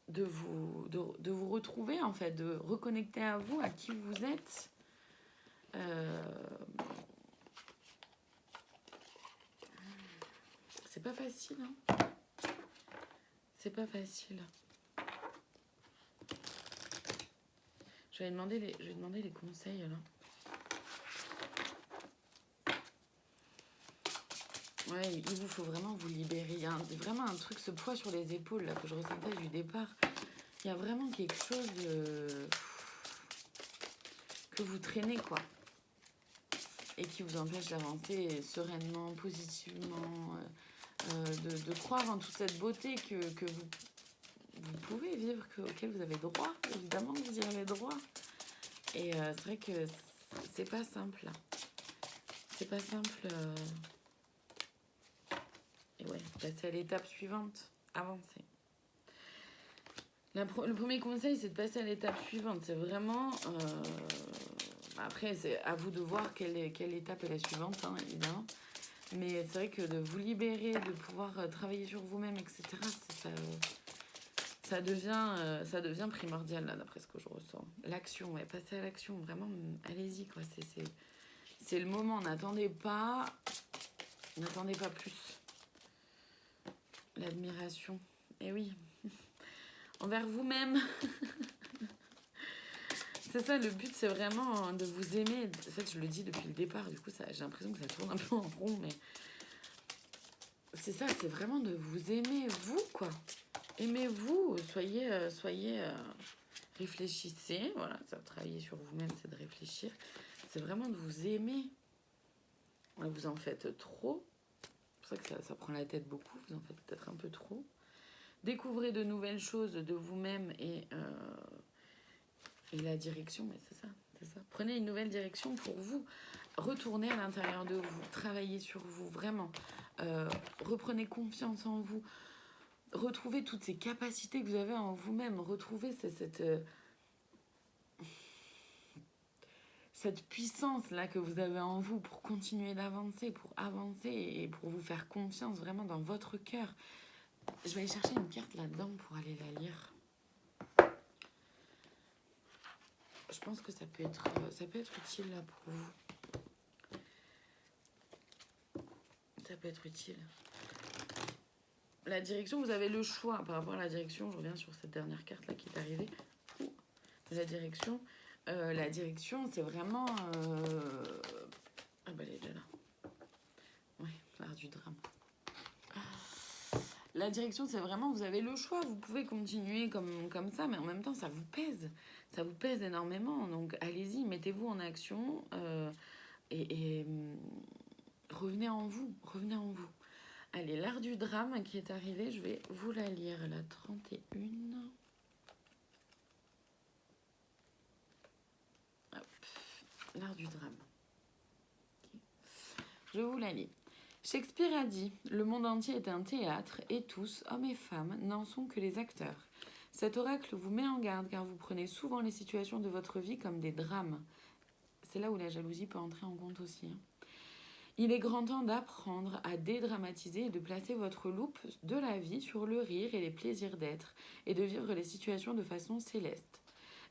de vous retrouver, en fait, de reconnecter à vous, à qui vous êtes. C'est pas facile, hein. C'est pas facile. Je vais demander les conseils, là. Ouais, il vous faut vraiment vous libérer. Il y a vraiment un truc, ce poids sur les épaules, là, que je ressentais du départ. Il y a vraiment quelque chose que vous traînez, quoi. Et qui vous empêche d'avancer sereinement, positivement, de croire en toute cette beauté que vous pouvez vivre, auquel vous avez droit. Évidemment que vous y avez droit. Et c'est vrai que c'est pas simple, là. C'est pas simple. Et ouais, passer à l'étape suivante. Avancer. Le premier conseil, c'est de passer à l'étape suivante. C'est vraiment... Après, c'est à vous de voir quelle étape est la suivante, hein, évidemment. Mais c'est vrai que de vous libérer, de pouvoir travailler sur vous-même, etc., ça devient primordial, là, d'après ce que je ressens. L'action, ouais, passer à l'action, vraiment, allez-y, quoi. C'est le moment, n'attendez pas plus. L'admiration, et oui, envers vous-même. C'est ça, le but, c'est vraiment de vous aimer. En fait, je le dis depuis le départ, du coup, j'ai l'impression que ça tourne un peu en rond, mais c'est ça, c'est vraiment de vous aimer, vous, quoi. Aimez-vous, réfléchissez, voilà, ça, travailler sur vous-même, c'est de réfléchir. C'est vraiment de vous aimer. Vous en faites trop. C'est pour ça que ça prend la tête beaucoup, vous en faites peut-être un peu trop. Découvrez de nouvelles choses de vous-même et la direction, mais c'est ça. Prenez une nouvelle direction pour vous. Retournez à l'intérieur de vous, travaillez sur vous, vraiment. Reprenez confiance en vous. Retrouvez toutes ces capacités que vous avez en vous-même. Retrouvez cette puissance-là que vous avez en vous pour continuer d'avancer, pour avancer et pour vous faire confiance vraiment dans votre cœur. Je vais aller chercher une carte là-dedans pour aller la lire. Je pense que ça peut être utile là pour vous. Ça peut être utile. La direction, vous avez le choix par rapport à la direction. Je reviens sur cette dernière carte là qui est arrivée. La direction, c'est vraiment... Ah bah elle est déjà là. Ouais, l'art du drame. La direction, c'est vraiment, vous avez le choix. Vous pouvez continuer comme ça, mais en même temps, ça vous pèse. Ça vous pèse énormément. Donc, allez-y, mettez-vous en action et revenez en vous. Revenez en vous. Allez, l'art du drame qui est arrivé, je vais vous la lire. La 31. Hop, l'art du drame. Okay. Je vous la lis. Shakespeare a dit « Le monde entier est un théâtre et tous, hommes et femmes, n'en sont que les acteurs. Cet oracle vous met en garde car vous prenez souvent les situations de votre vie comme des drames. » C'est là où la jalousie peut entrer en compte aussi. Hein. Il est grand temps d'apprendre à dédramatiser et de placer votre loupe de la vie sur le rire et les plaisirs d'être et de vivre les situations de façon céleste.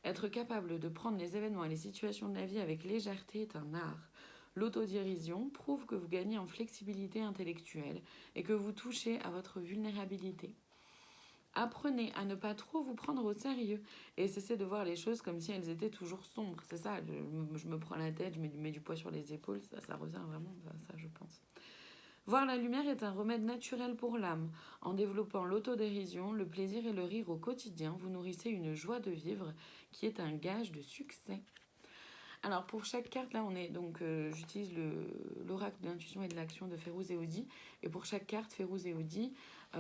Être capable de prendre les événements et les situations de la vie avec légèreté est un art. L'autodérision prouve que vous gagnez en flexibilité intellectuelle et que vous touchez à votre vulnérabilité. Apprenez à ne pas trop vous prendre au sérieux et cessez de voir les choses comme si elles étaient toujours sombres. C'est ça, je me prends la tête, je mets du poids sur les épaules, ça revient vraiment à ça, je pense. Voir la lumière est un remède naturel pour l'âme. En développant l'autodérision, le plaisir et le rire au quotidien, vous nourrissez une joie de vivre qui est un gage de succès. Alors pour chaque carte, là on est donc j'utilise l'oracle de l'intuition et de l'action de Férouz Eoudi. Et pour chaque carte, Férouz Eoudi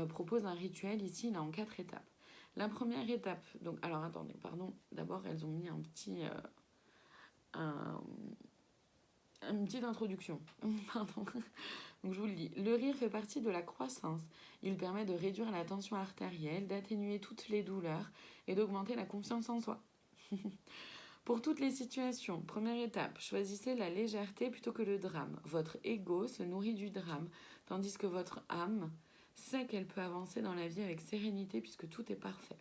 propose un rituel ici, là en 4 étapes. La première étape, donc alors attendez, pardon, d'abord elles ont mis une petite introduction. Pardon. Donc je vous le dis. Le rire fait partie de la croissance. Il permet de réduire la tension artérielle, d'atténuer toutes les douleurs et d'augmenter la confiance en soi. Pour toutes les situations, première étape, choisissez la légèreté plutôt que le drame. Votre ego se nourrit du drame, tandis que votre âme sait qu'elle peut avancer dans la vie avec sérénité puisque tout est parfait.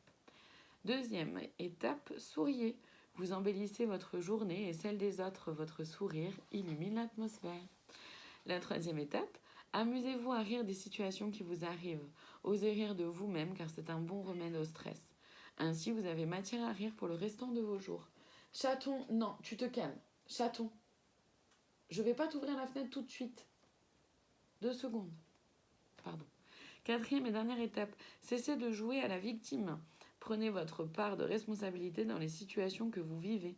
Deuxième étape, souriez. Vous embellissez votre journée et celle des autres. Votre sourire illumine l'atmosphère. La troisième étape, amusez-vous à rire des situations qui vous arrivent. Osez rire de vous-même car c'est un bon remède au stress. Ainsi, vous avez matière à rire pour le restant de vos jours. Chaton, non, tu te calmes. Chaton, je vais pas t'ouvrir la fenêtre tout de suite. 2 secondes. Pardon. Quatrième et dernière étape, cessez de jouer à la victime. Prenez votre part de responsabilité dans les situations que vous vivez.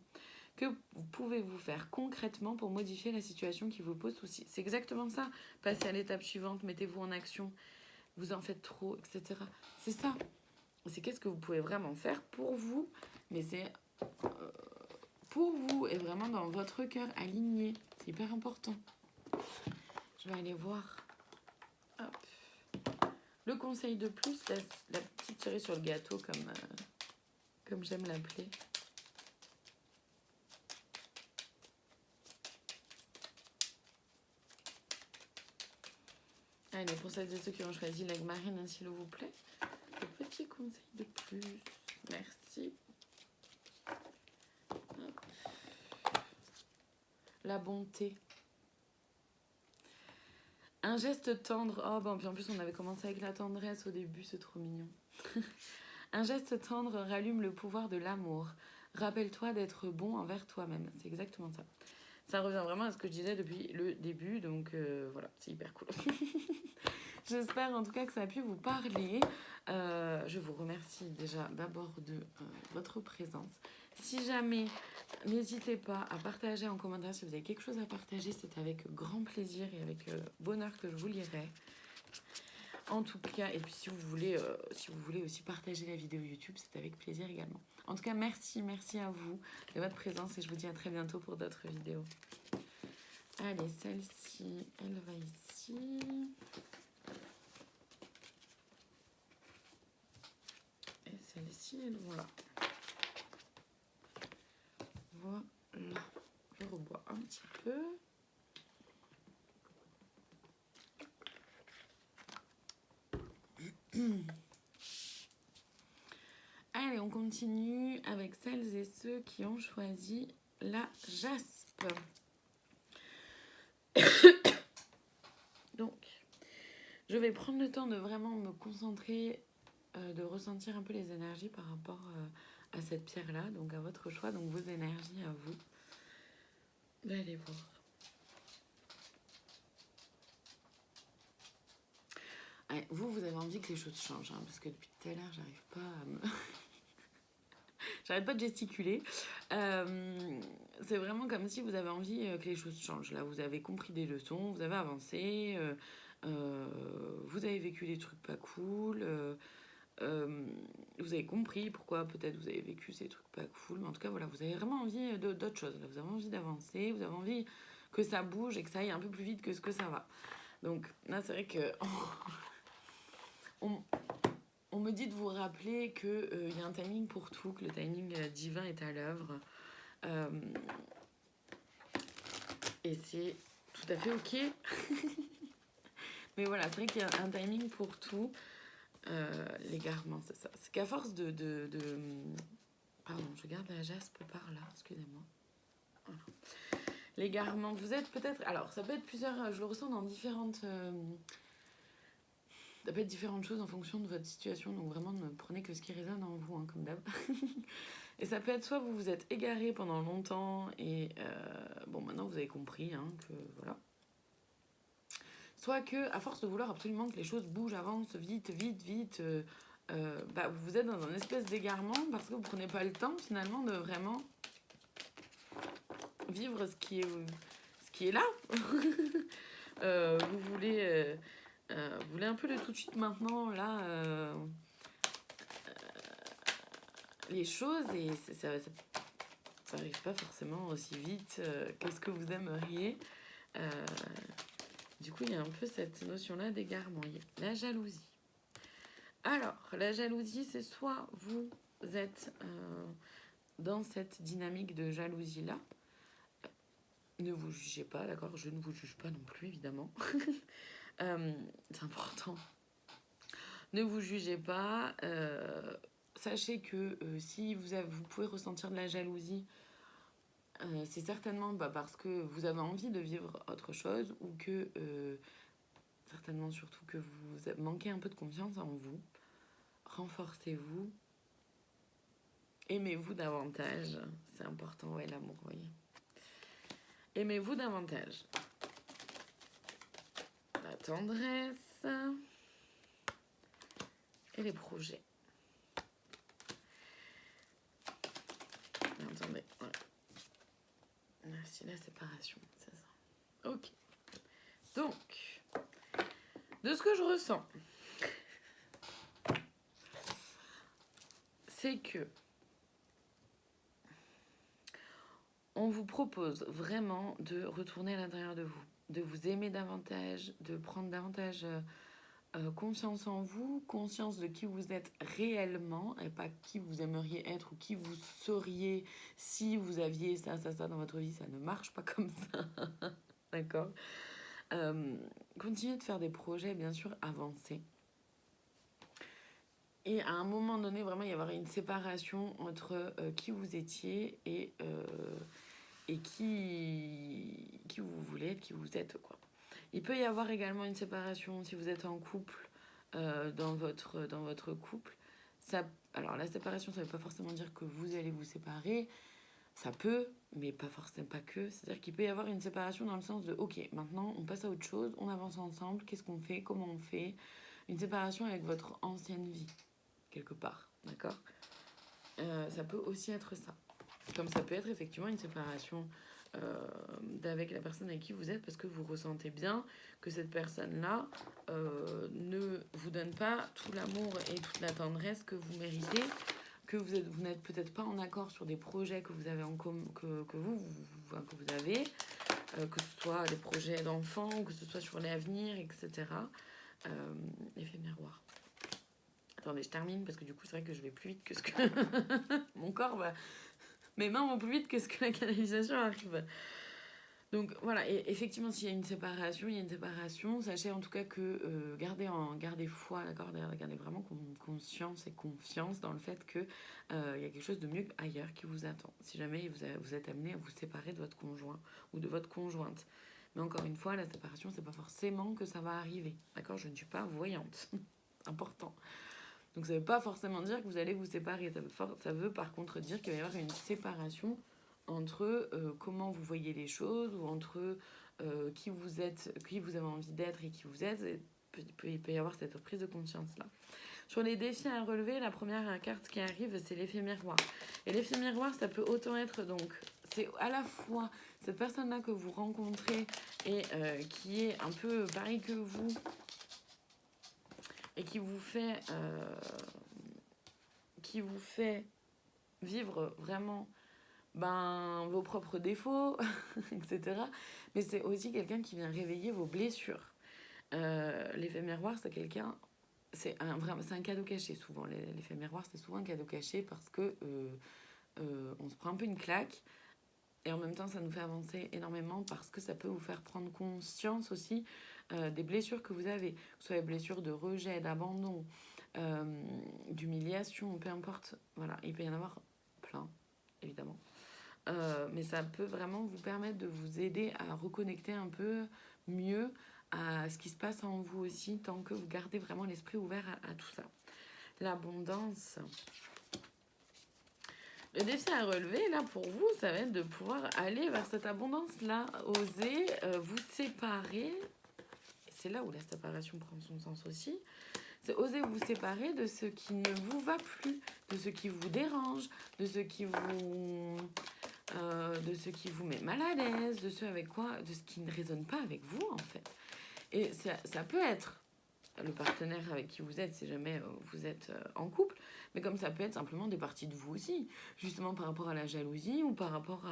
Que pouvez-vous faire concrètement pour modifier la situation qui vous pose souci? C'est exactement ça. Passez à l'étape suivante, mettez-vous en action. Vous en faites trop, etc. C'est ça. c'est qu'est-ce que vous pouvez vraiment faire pour vous, mais c'est pour vous et vraiment dans votre cœur aligné. C'est hyper important. Je vais aller voir. Hop. Le conseil de plus, la petite cerise sur le gâteau, comme j'aime l'appeler. Allez, pour celles et ceux qui ont choisi l'aigle marine, s'il vous plaît, le petit conseil de plus. Merci. Hop. La bonté. Un geste tendre. Oh, bon, puis en plus, on avait commencé avec la tendresse au début, c'est trop mignon. Un geste tendre rallume le pouvoir de l'amour. Rappelle-toi d'être bon envers toi-même. C'est exactement ça. Ça revient vraiment à ce que je disais depuis le début, donc voilà, c'est hyper cool. J'espère en tout cas que ça a pu vous parler. Je vous remercie déjà d'abord de votre présence. Si jamais, n'hésitez pas à partager en commentaire si vous avez quelque chose à partager. C'est avec grand plaisir et avec bonheur que je vous lirai. En tout cas, et puis si vous voulez aussi partager la vidéo YouTube, c'est avec plaisir également. En tout cas, merci à vous de votre présence et je vous dis à très bientôt pour d'autres vidéos. Allez, celle-ci, elle va ici. Et celle-ci, elles vont là. Voilà. Je rebois un petit peu. Allez, on continue avec celles et ceux qui ont choisi la jaspe. Donc, je vais prendre le temps de vraiment me concentrer, de ressentir un peu les énergies par rapport à cette pierre-là, donc à votre choix, donc vos énergies à vous. Allez voir. Ouais, vous avez envie que les choses changent, hein, parce que depuis tout à l'heure, j'arrive pas à me... J'arrête pas de gesticuler. C'est vraiment comme si vous avez envie que les choses changent. Là, vous avez compris des leçons, vous avez avancé, vous avez vécu des trucs pas cool, vous avez compris pourquoi peut-être vous avez vécu ces trucs pas cool. Mais en tout cas, voilà, vous avez vraiment envie d'autre chose. Là, vous avez envie d'avancer, vous avez envie que ça bouge et que ça aille un peu plus vite que ce que ça va. Donc là, c'est vrai que... On me dit de vous rappeler qu'il y a un timing pour tout, que le timing divin est à l'œuvre. Et c'est tout à fait ok. Mais voilà, c'est vrai qu'il y a un timing pour tout. L'égarement, c'est ça. C'est qu'à force de... Pardon, je garde la jaspe par là, excusez-moi. Voilà. L'égarement, vous êtes peut-être... Alors, ça peut être plusieurs... Je le ressens dans différentes... Ça peut être différentes choses en fonction de votre situation, donc vraiment ne prenez que ce qui résonne en vous, hein, comme d'hab. Et ça peut être soit vous vous êtes égaré pendant longtemps et bon maintenant vous avez compris hein, que voilà. Soit que à force de vouloir absolument que les choses bougent, avancent vite, vous êtes dans un espèce d'égarement parce que vous prenez pas le temps finalement de vraiment vivre ce qui est là. Vous voulez un peu le tout de suite maintenant là. Les choses et ça n'arrive pas forcément aussi vite que ce que vous aimeriez. Du coup, il y a un peu cette notion-là d'égarement. La jalousie. Alors, la jalousie, c'est soit vous êtes dans cette dynamique de jalousie-là. Ne vous jugez pas, d'accord? Je ne vous juge pas non plus, évidemment. C'est important. Ne vous jugez pas. Sachez que si vous pouvez ressentir de la jalousie, c'est certainement parce que vous avez envie de vivre autre chose ou que certainement surtout que vous manquez un peu de confiance en vous. Renforcez-vous. Aimez-vous davantage. C'est important, ouais, l'amour, vous voyez. Aimez-vous davantage. La tendresse et les projets. Attendez, ouais. C'est la séparation, c'est ça. Ok. Donc, de ce que je ressens, c'est que on vous propose vraiment de retourner à l'intérieur de vous, de vous aimer davantage, de prendre davantage confiance en vous, conscience de qui vous êtes réellement et pas qui vous aimeriez être ou qui vous seriez si vous aviez ça dans votre vie. Ça ne marche pas comme ça. D'accord. Continuez de faire des projets, bien sûr, avancés. Et à un moment donné, vraiment, il y avoir une séparation entre qui vous étiez et qui vous voulez être, qui vous êtes, quoi. Il peut y avoir également une séparation si vous êtes en couple, dans votre couple. Ça, alors la séparation, ça ne veut pas forcément dire que vous allez vous séparer. Ça peut, mais pas forcément pas que. C'est-à-dire qu'il peut y avoir une séparation dans le sens de ok, maintenant on passe à autre chose, on avance ensemble, qu'est-ce qu'on fait, comment on fait. Une séparation avec votre ancienne vie, quelque part, d'accord. Ça peut aussi être ça. Comme ça peut être effectivement une séparation avec la personne avec qui vous êtes parce que vous ressentez bien que cette personne-là ne vous donne pas tout l'amour et toute la tendresse que vous méritez, que vous n'êtes peut-être pas en accord sur des projets que vous avez que vous avez, que ce soit des projets d'enfants ou que ce soit sur l'avenir, etc. L'effet miroir. Attendez, je termine parce que du coup, c'est vrai que je vais plus vite que ce que mon corps va. Mes mains vont plus vite que ce que la canalisation arrive. Donc voilà, et effectivement, s'il y a une séparation, il y a une séparation. Sachez en tout cas que gardez foi, d'accord, gardez vraiment conscience et confiance dans le fait que il y a quelque chose de mieux ailleurs qui vous attend. Si jamais vous êtes amené à vous séparer de votre conjoint ou de votre conjointe. Mais encore une fois, la séparation, c'est pas forcément que ça va arriver, d'accord. Je ne suis pas voyante, important. Donc ça veut pas forcément dire que vous allez vous séparer. Ça veut par contre dire qu'il va y avoir une séparation entre comment vous voyez les choses ou entre qui vous êtes, qui vous avez envie d'être et qui vous êtes. Il peut y avoir cette prise de conscience-là. Sur les défis à relever, la première carte qui arrive, c'est l'effet miroir. Et l'effet miroir, ça peut autant être donc, c'est à la fois cette personne-là que vous rencontrez et qui est un peu pareil que vous et qui vous fait vivre vraiment vos propres défauts, etc. Mais c'est aussi quelqu'un qui vient réveiller vos blessures. L'effet miroir, c'est quelqu'un... C'est un cadeau caché, souvent. L'effet miroir, c'est souvent un cadeau caché parce que on se prend un peu une claque et en même temps, ça nous fait avancer énormément parce que ça peut vous faire prendre conscience aussi des blessures que vous avez. Que ce soit les blessures de rejet, d'abandon, d'humiliation, peu importe. Voilà, il peut y en avoir plein, évidemment. Mais ça peut vraiment vous permettre de vous aider à reconnecter un peu mieux à ce qui se passe en vous aussi, tant que vous gardez vraiment l'esprit ouvert à tout ça. L'abondance. Le défi à relever, là, pour vous, ça va être de pouvoir aller vers cette abondance-là, oser vous séparer. Et c'est là où la séparation prend son sens aussi. C'est oser vous séparer de ce qui ne vous va plus, de ce qui vous dérange, de ce qui vous met mal à l'aise, de ce qui ne résonne pas avec vous, en fait. Et ça peut être le partenaire avec qui vous êtes, si jamais vous êtes en couple, mais comme ça peut être simplement des parties de vous aussi, justement par rapport à la jalousie ou par rapport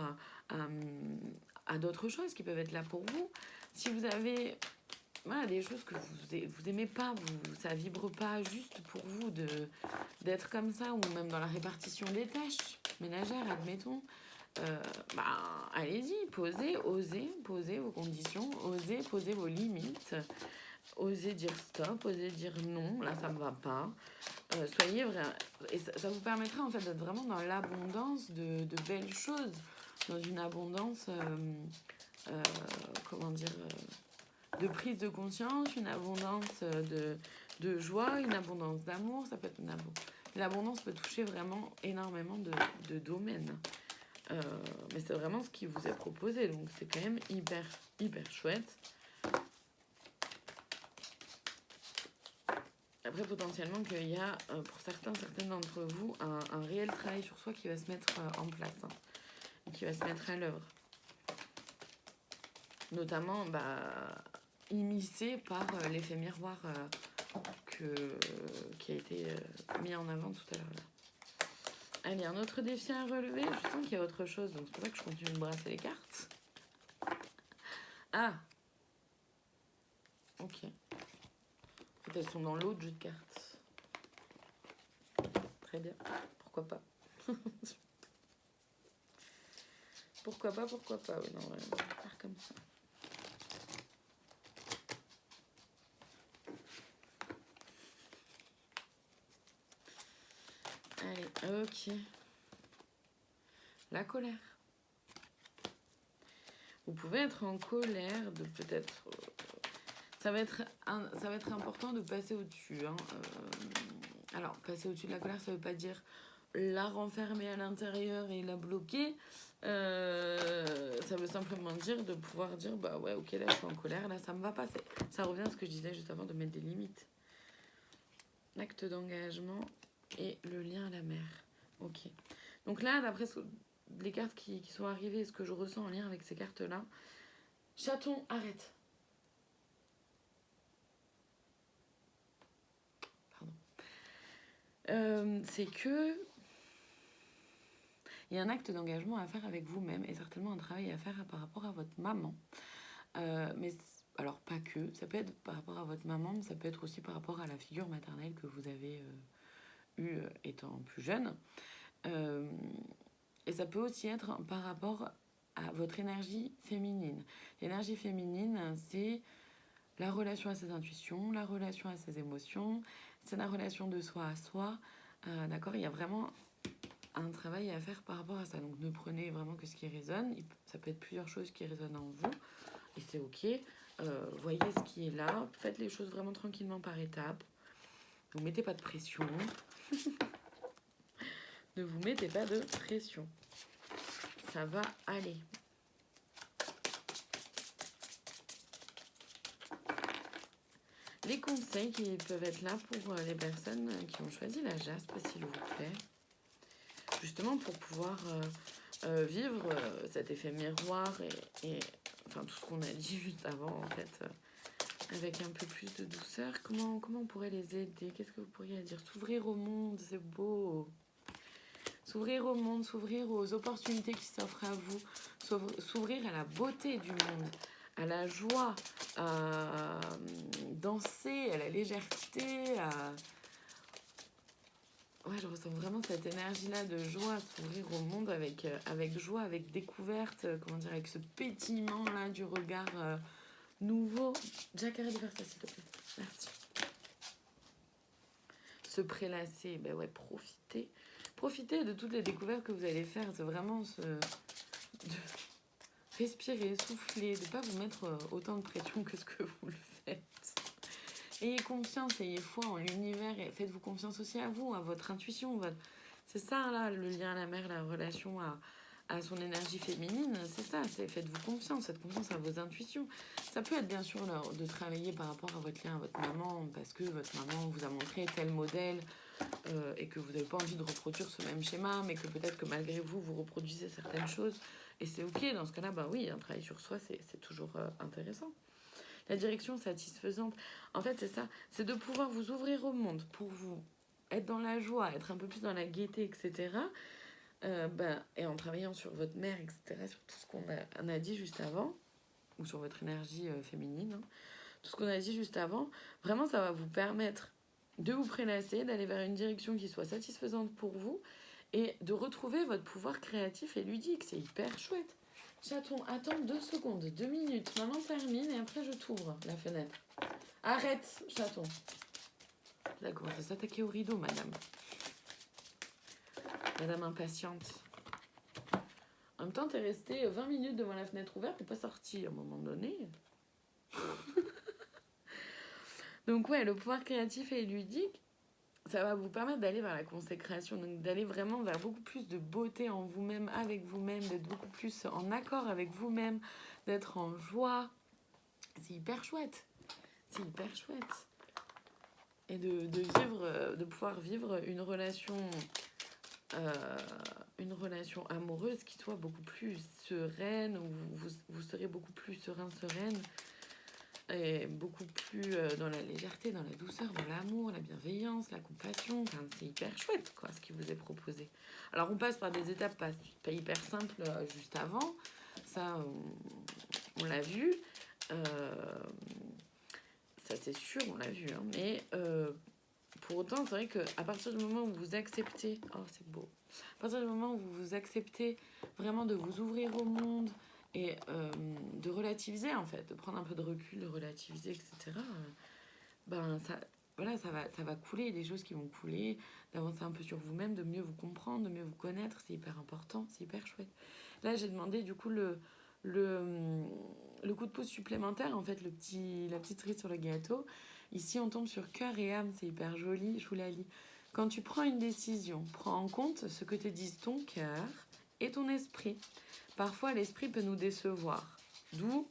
à d'autres choses qui peuvent être là pour vous. Si vous avez des choses que vous aimez pas, ça vibre pas juste pour vous d'être comme ça, ou même dans la répartition des tâches ménagères, admettons, allez-y, posez vos conditions, osez poser vos limites, osez dire stop, osez dire non, là ça me va pas. Soyez vrai, et ça vous permettra en fait d'être vraiment dans l'abondance de belles choses, dans une abondance, de prise de conscience, une abondance de joie, une abondance d'amour. Ça peut être l'abondance peut toucher vraiment énormément de domaines. Mais c'est vraiment ce qui vous est proposé, donc c'est quand même hyper chouette. Après, potentiellement qu'il y a pour certaines d'entre vous un réel travail sur soi qui va se mettre en place, et qui va se mettre à l'œuvre, notamment immiscé par l'effet miroir qui a été mis en avant tout à l'heure là. Allez, un autre défi à relever. Je sens qu'il y a autre chose, donc c'est pour ça que je continue de brasser les cartes. Ah, ok. En fait, elles sont dans l'autre jeu de cartes. Très bien. Pourquoi pas. Pourquoi pas. Oui, non, on va faire comme ça. Allez, ok. La colère. Vous pouvez être en colère de peut-être... ça va être important de passer au-dessus. Hein. Alors, passer au-dessus de la colère, ça veut pas dire la renfermer à l'intérieur et la bloquer. Ça veut simplement dire de pouvoir dire, bah ouais, ok, là je suis en colère, là ça me va pas. Ça revient à ce que je disais juste avant de mettre des limites. L'acte d'engagement et le lien à la mer. Ok. Donc là, d'après les cartes qui sont arrivées, ce que je ressens en lien avec ces cartes-là, chaton, arrête. Pardon. C'est que il y a un acte d'engagement à faire avec vous-même et certainement un travail à faire par rapport à votre maman. Mais alors pas que, ça peut être par rapport à votre maman, mais ça peut être aussi par rapport à la figure maternelle que vous avez eue étant plus jeune. Et ça peut aussi être par rapport à votre énergie féminine. L'énergie féminine, c'est la relation à ses intuitions, la relation à ses émotions, c'est la relation de soi à soi. D'accord, il y a vraiment un travail à faire par rapport à ça. Donc ne prenez vraiment que ce qui résonne. Ça peut être plusieurs choses qui résonnent en vous. Et c'est ok. Voyez ce qui est là. Faites les choses vraiment tranquillement par étapes. Ne vous mettez pas de pression. Ne vous mettez pas de pression. Ça va aller. Les conseils qui peuvent être là pour les personnes qui ont choisi la jaspe, s'il vous plaît. Justement pour pouvoir vivre cet effet miroir et enfin tout ce qu'on a dit juste avant en fait avec un peu plus de douceur. Comment on pourrait les aider? Qu'est-ce que vous pourriez dire? S'ouvrir au monde, c'est beau. S'ouvrir au monde, s'ouvrir aux opportunités qui s'offrent à vous, s'ouvrir à la beauté du monde, à la joie, à danser, à la légèreté, à... Ouais, je ressens vraiment cette énergie-là de joie, s'ouvrir au monde avec joie, avec découverte, comment dire, avec ce pétillement-là du regard nouveau. Jack, arrête de faire ça, s'il te plaît. Merci. Se prélasser, ben ouais, profitez de toutes les découvertes que vous allez faire. C'est vraiment de respirer, souffler, de ne pas vous mettre autant de pression que ce que vous le faites. Ayez confiance, ayez foi en l'univers et faites-vous confiance aussi à vous, à votre intuition. C'est ça, là, le lien à la mer, la relation à son énergie féminine. C'est ça, c'est faites-vous confiance, faites confiance à vos intuitions. Ça peut être bien sûr de travailler par rapport à votre lien à votre maman, parce que votre maman vous a montré tel modèle et que vous n'avez pas envie de reproduire ce même schéma, mais que peut-être que malgré vous, vous reproduisez certaines choses. Et c'est ok, dans ce cas-là, bah oui, un travail sur soi, c'est toujours intéressant. La direction satisfaisante, en fait, c'est ça. C'est de pouvoir vous ouvrir au monde pour vous être dans la joie, être un peu plus dans la gaieté, etc. Et en travaillant sur votre mère, etc., sur tout ce qu'on a dit juste avant, ou sur votre énergie féminine, hein, tout ce qu'on a dit juste avant, vraiment, ça va vous permettre de vous prélasser, d'aller vers une direction qui soit satisfaisante pour vous et de retrouver votre pouvoir créatif et ludique. C'est hyper chouette. Chaton, attends 2 secondes, 2 minutes. Maman termine et après je t'ouvre la fenêtre. Arrête, chaton. Là, commence à s'attaquer au rideau, madame. Madame impatiente. En même temps, t'es restée 20 minutes devant la fenêtre ouverte et pas sortie à un moment donné. Donc ouais, le pouvoir créatif et ludique, ça va vous permettre d'aller vers la consécration, donc d'aller vraiment vers beaucoup plus de beauté en vous-même, avec vous-même, d'être beaucoup plus en accord avec vous-même, d'être en joie. C'est hyper chouette. C'est hyper chouette. Et de pouvoir vivre une relation amoureuse qui soit beaucoup plus sereine, où vous serez beaucoup plus sereine, est beaucoup plus dans la légèreté, dans la douceur, dans l'amour, la bienveillance, la compassion. Enfin, c'est hyper chouette, quoi, ce qui vous est proposé. Alors, on passe par des étapes pas hyper simples juste avant. Ça, on l'a vu. Ça, c'est sûr, on l'a vu. Hein. Mais pour autant, c'est vrai qu'à partir du moment où vous acceptez... Oh, c'est beau. À partir du moment où vous acceptez vraiment de vous ouvrir au monde et de relativiser, en fait, de prendre un peu de recul, de relativiser, etc., ben, ça, voilà, ça va couler, des choses qui vont couler, d'avancer un peu sur vous-même, de mieux vous comprendre, de mieux vous connaître, c'est hyper important, c'est hyper chouette. Là, j'ai demandé du coup le coup de pouce supplémentaire, en fait, la petite cerise sur le gâteau. Ici, on tombe sur cœur et âme, c'est hyper joli, je vous la lis. Quand tu prends une décision, prends en compte ce que te disent ton cœur et ton esprit. Parfois, l'esprit peut nous décevoir, d'où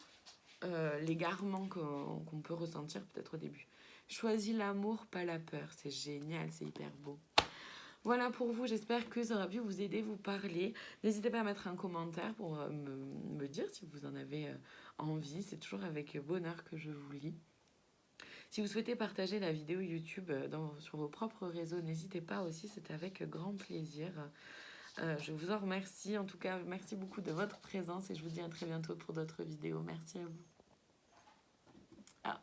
l'égarement qu'on peut ressentir peut-être au début. Choisis l'amour, pas la peur. C'est génial, c'est hyper beau. Voilà pour vous, j'espère que ça aura pu vous aider, vous parler. N'hésitez pas à mettre un commentaire pour me dire si vous en avez envie. C'est toujours avec bonheur que je vous lis. Si vous souhaitez partager la vidéo YouTube sur vos propres réseaux, n'hésitez pas aussi, c'est avec grand plaisir. Je vous en remercie. En tout cas, merci beaucoup de votre présence et je vous dis à très bientôt pour d'autres vidéos. Merci à vous. Ah